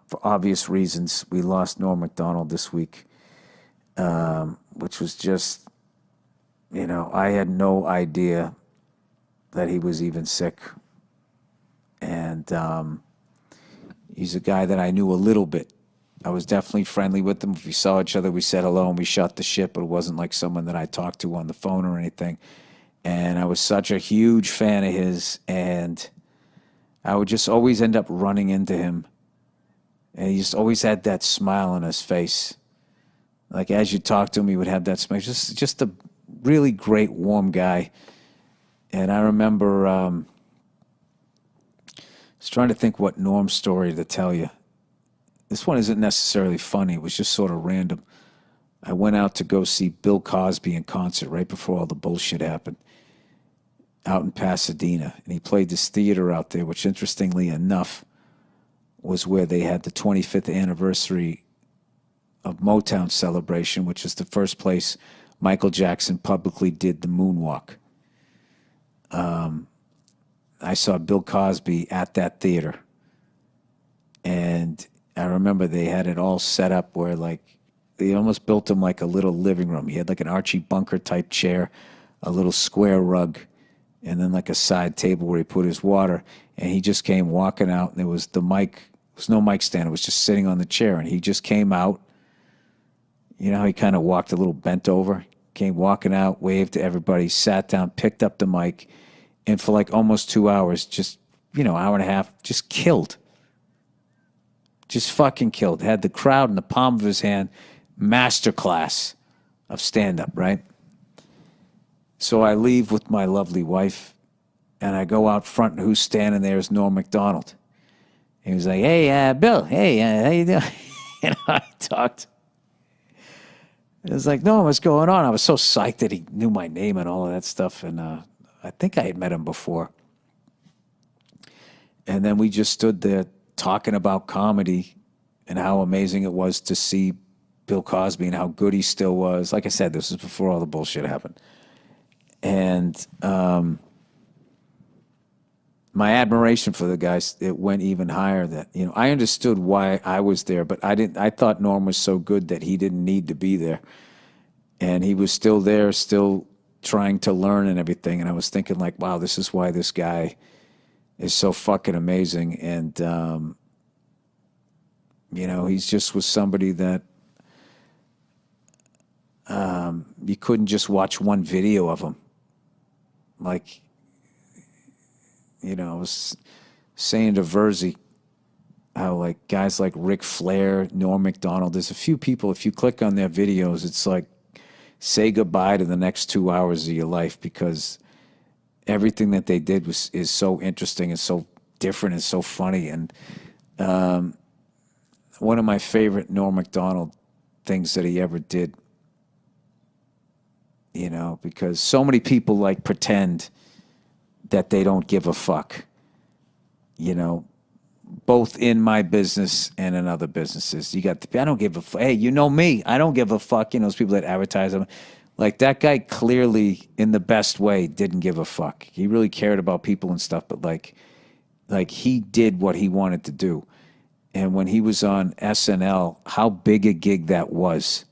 for obvious reasons, we lost Norm Macdonald this week, which was just, I had no idea that he was even sick. And he's a guy that I knew a little bit. I was definitely friendly with him. If we saw each other, we said hello and we shot the shit, but it wasn't like someone that I talked to on the phone or anything. And I was such a huge fan of his, and I would just always end up running into him. And he just always had that smile on his face. Like as you talk to him, he would have that smile. Just a really great, warm guy. And I remember I was trying to think what Norm's story to tell you. This one isn't necessarily funny. It was just sort of random. I went out to go see Bill Cosby in concert right before all the bullshit happened out in Pasadena. And he played this theater out there, which interestingly enough was where they had the 25th anniversary of Motown celebration, which is the first place Michael Jackson publicly did the moonwalk. I saw Bill Cosby at that theater. And I remember they had it all set up where, like, they almost built him like a little living room. He had like an Archie Bunker type chair, a little square rug, and then like a side table where he put his water. And he just came walking out, and there was the mic. There was no mic stand. It was just sitting on the chair. And he just came out. You know how he kind of walked a little bent over? Came walking out, waved to everybody, sat down, picked up the mic, and for like almost 2 hours, just, hour and a half, just killed. Just fucking killed. Had the crowd in the palm of his hand. Masterclass of stand-up, right? So I leave with my lovely wife, and I go out front, and who's standing there is Norm Macdonald. He was like, hey, Bill, hey, how you doing? I talked. It was like, no, what's going on? I was so psyched that he knew my name and all of that stuff, and I think I had met him before. And then we just stood there talking about comedy and how amazing it was to see Bill Cosby and how good he still was. Like I said, this was before all the bullshit happened. And my admiration for the guys, it went even higher. That I understood why I was there, but I thought Norm was so good that he didn't need to be there, and he was still there, still trying to learn and everything. And I was thinking, like, wow, this is why this guy is so fucking amazing. And he's just was somebody that you couldn't just watch one video of him. Like, I was saying to Verzi how, like, guys like Ric Flair, Norm Macdonald, there's a few people, if you click on their videos, it's like, say goodbye to the next 2 hours of your life, because everything that they did is so interesting and so different and so funny. And one of my favorite Norm Macdonald things that he ever did, because so many people like pretend that they don't give a fuck, both in my business and in other businesses. You got I don't give a fuck. Hey, you know me. I don't give a fuck. Those people that advertise them. Like, that guy clearly, in the best way, didn't give a fuck. He really cared about people and stuff, but like he did what he wanted to do. And when he was on SNL, how big a gig that was,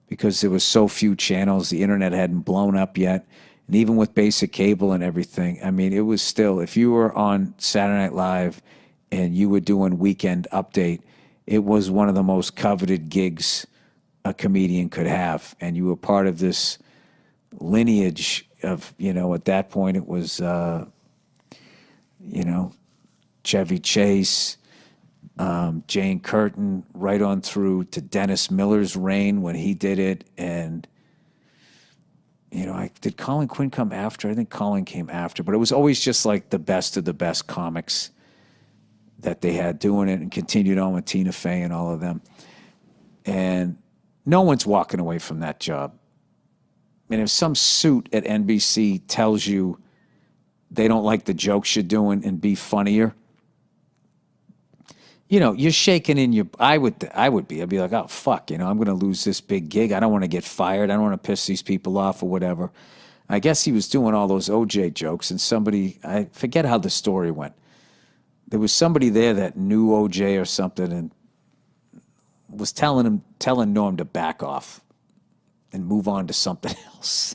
because there was so few channels. The internet hadn't blown up yet. And even with basic cable and everything, I mean, it was still, if you were on Saturday Night Live and you were doing Weekend Update, it was one of the most coveted gigs a comedian could have. And you were part of this lineage of, at that point it was, Chevy Chase, Jane Curtin, right on through to Dennis Miller's reign when he did it. And, did Colin Quinn come after? I think Colin came after, but it was always just like the best of the best comics that they had doing it, and continued on with Tina Fey and all of them. And no one's walking away from that job. And if some suit at NBC tells you they don't like the jokes you're doing and be funnier, you're shaking in your, I'd be like, oh, fuck, I'm going to lose this big gig. I don't want to get fired. I don't want to piss these people off or whatever. I guess he was doing all those OJ jokes, and I forget how the story went. There was somebody there that knew OJ or something, and was telling Norm to back off and move on to something else.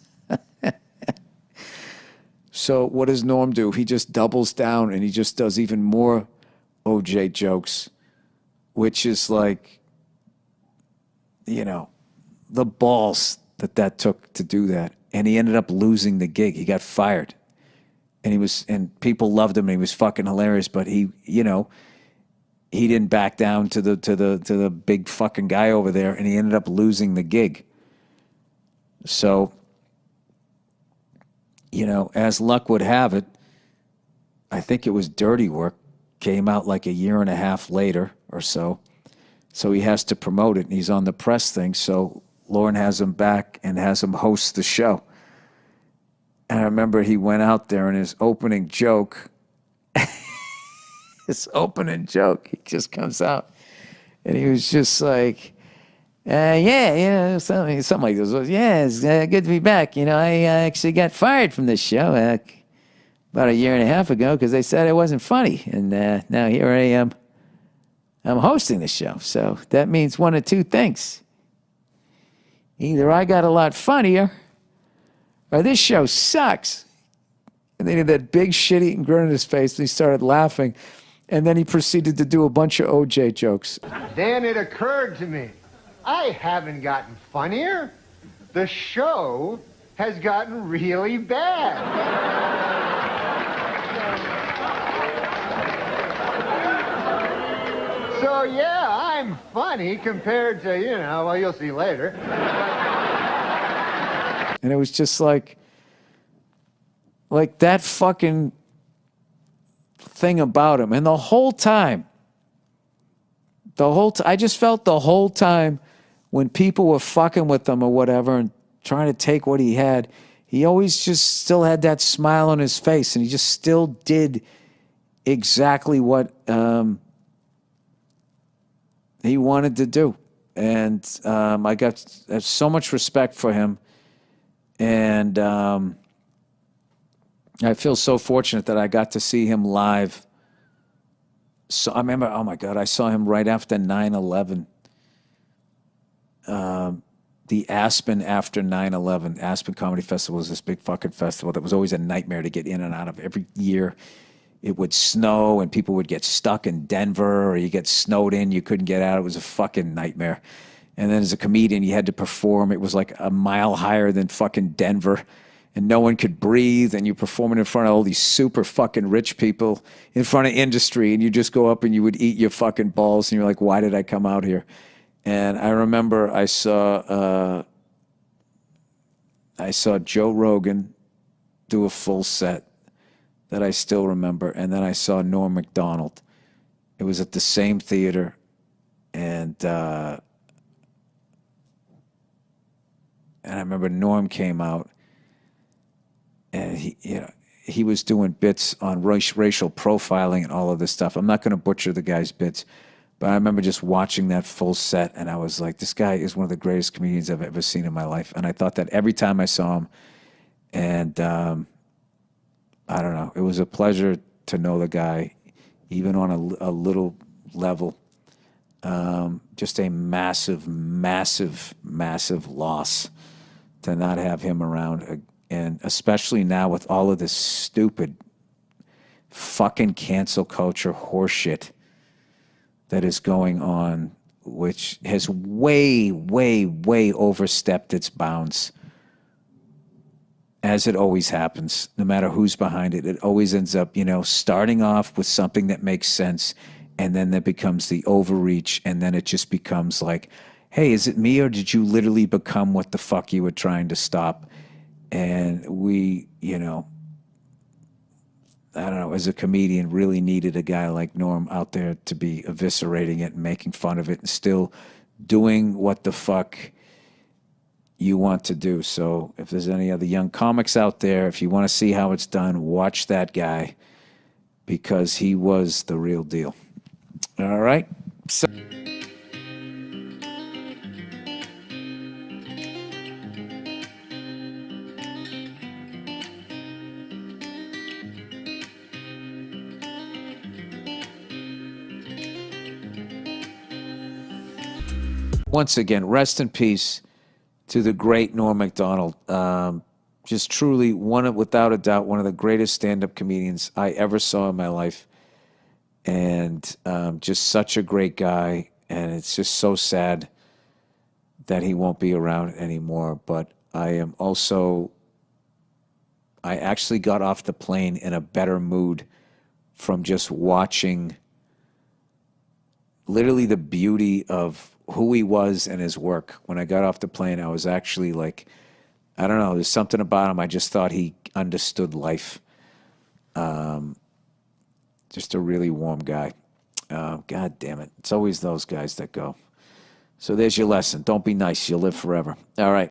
So what does Norm do? He just doubles down and he just does even more OJ jokes, which is like, you know, the balls that took to do that. And he ended up losing the gig. He got fired. And people loved him and he was fucking hilarious, but he didn't back down to the big fucking guy over there, and he ended up losing the gig. So, as luck would have it, I think it was Dirty Work, came out like a year and a half later or so. So he has to promote it, and he's on the press thing. So Lauren has him back and has him host the show. And I remember he went out there, and his opening joke, he just comes out. And he was just like, something like this. Yeah, it's good to be back. I actually got fired from this show about a year and a half ago because they said I wasn't funny. And now here I am. I'm hosting the show. So that means one of two things. Either I got a lot funnier or this show sucks. And then he had that big shit-eating grin on his face, and he started laughing. And then he proceeded to do a bunch of OJ jokes. Then it occurred to me, I haven't gotten funnier. The show has gotten really bad. So yeah, I'm funny compared to, well, you'll see later. And it was just like that fucking thing about him. And the whole time, I just felt the whole time when people were fucking with him or whatever and trying to take what he had, he always just still had that smile on his face, and he just still did exactly what he wanted to do. And I got so much respect for him. And I feel so fortunate that I got to see him live. So I remember, oh my God, I saw him right after 9/11. The Aspen after 9/11. Aspen Comedy Festival was this big fucking festival that was always a nightmare to get in and out of. Every year it would snow and people would get stuck in Denver, or you get snowed in, you couldn't get out. It was a fucking nightmare. And then as a comedian, you had to perform. It was like a mile higher than fucking Denver. And no one could breathe, and you're performing in front of all these super fucking rich people in front of industry, and you just go up and you would eat your fucking balls, and you're like, why did I come out here? And I remember I saw Joe Rogan do a full set that I still remember, and then I saw Norm Macdonald. It was at the same theater, and I remember Norm came out, and he was doing bits on racial profiling and all of this stuff. I'm not going to butcher the guy's bits, but I remember just watching that full set, and I was like, this guy is one of the greatest comedians I've ever seen in my life. And I thought that every time I saw him. And I don't know. It was a pleasure to know the guy, even on a little level. Just a massive, massive, massive loss to not have him around. And especially now with all of this stupid fucking cancel culture horseshit that is going on, which has way, way, way overstepped its bounds, as it always happens. No matter who's behind it, it always ends up, starting off with something that makes sense, and then there becomes the overreach, and then it just becomes like, hey, is it me, or did you literally become what the fuck you were trying to stop? And we, I don't know, as a comedian, really needed a guy like Norm out there to be eviscerating it and making fun of it and still doing what the fuck you want to do. So if there's any other young comics out there, if you want to see how it's done, watch that guy, because he was the real deal. All right? So Once again, rest in peace to the great Norm Macdonald. Just truly without a doubt, one of the greatest stand-up comedians I ever saw in my life. And just such a great guy. And it's just so sad that he won't be around anymore. But I actually got off the plane in a better mood from just watching literally the beauty of who he was and his work. When I got off the plane, I was actually like, I don't know, there's something about him. I just thought he understood life. Just a really warm guy. God damn it. It's always those guys that go. So there's your lesson. Don't be nice. You'll live forever. All right.